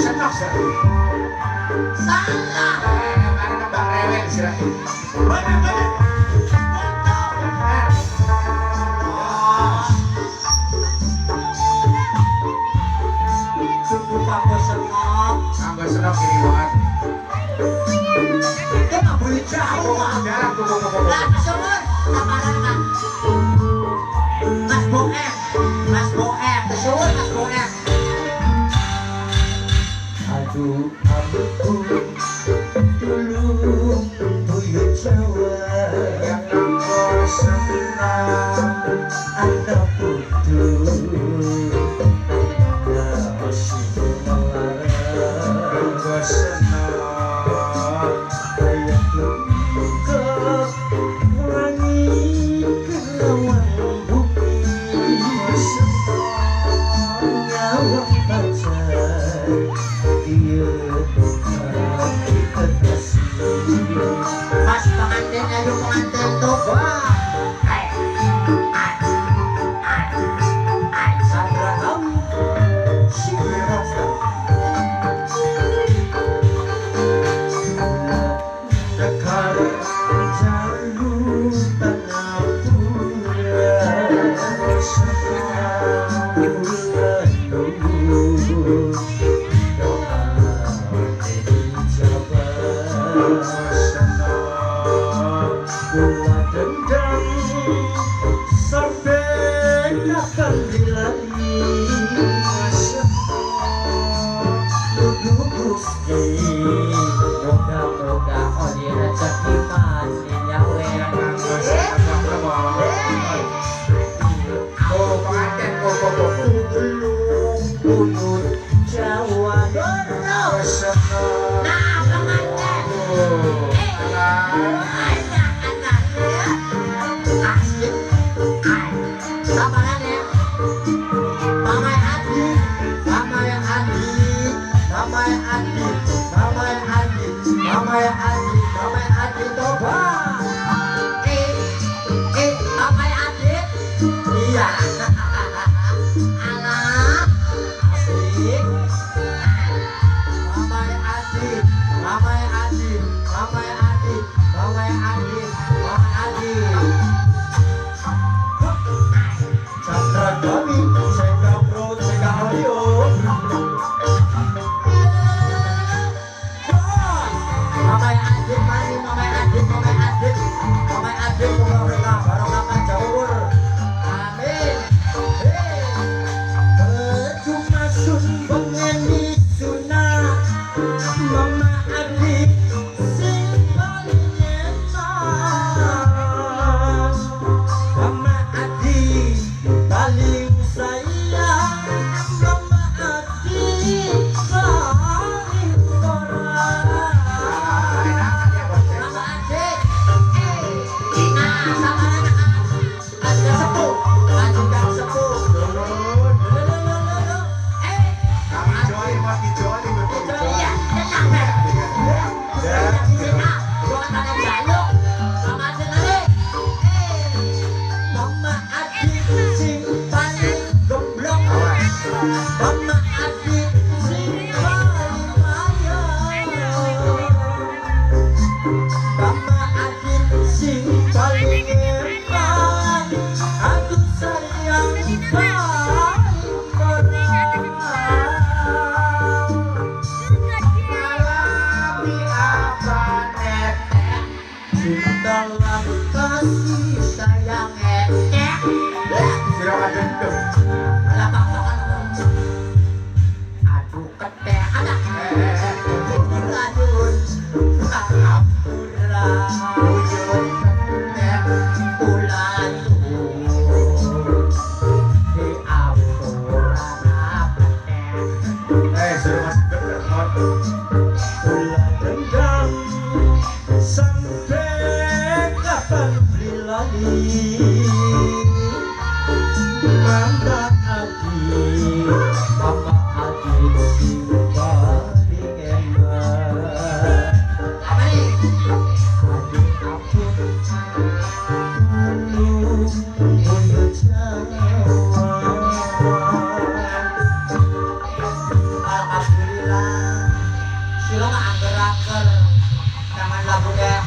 senok sih. Salah. Mari nambah rewel sih. Banyak. Tunggu kamu senok. Nambah senok ini banget. Dia nggak boleh jauh. Jarang tuh. Lah, kesumun. Samaran kan. Mas Boem. Mas Boem. Kesumun Mas Boem. Aduh, aku dulu buyut Jawa Yang nambah senang. Anda butuh Masih melarang Nambah senang. Ayah lengkap Wangi kerawan bumi Nyawa pacar Dia Mas pengantin, ayo pengantin tuh. Wah. Sandra kamu. Negara jalur Tangapura Gula dendam sampai akan dilari Dudu Gusti moga-moga oli rezeki masih nyawe Nambah senang. Oh, pengantin. belum buyut Jawa Nambah Dono senang. nah pengantin asik sabaran ya Mamai Adi Mamai Adi Mamai Adi Mamai Adi Mamai Adi Mamai Adi coba Mamai Adi iya anak asik Mamai Adi Mamai Adi Mamai Adi Mamai Adi Mamai Adi Alhamdulillah. Sila mah angker-angker. Tangan labu kayak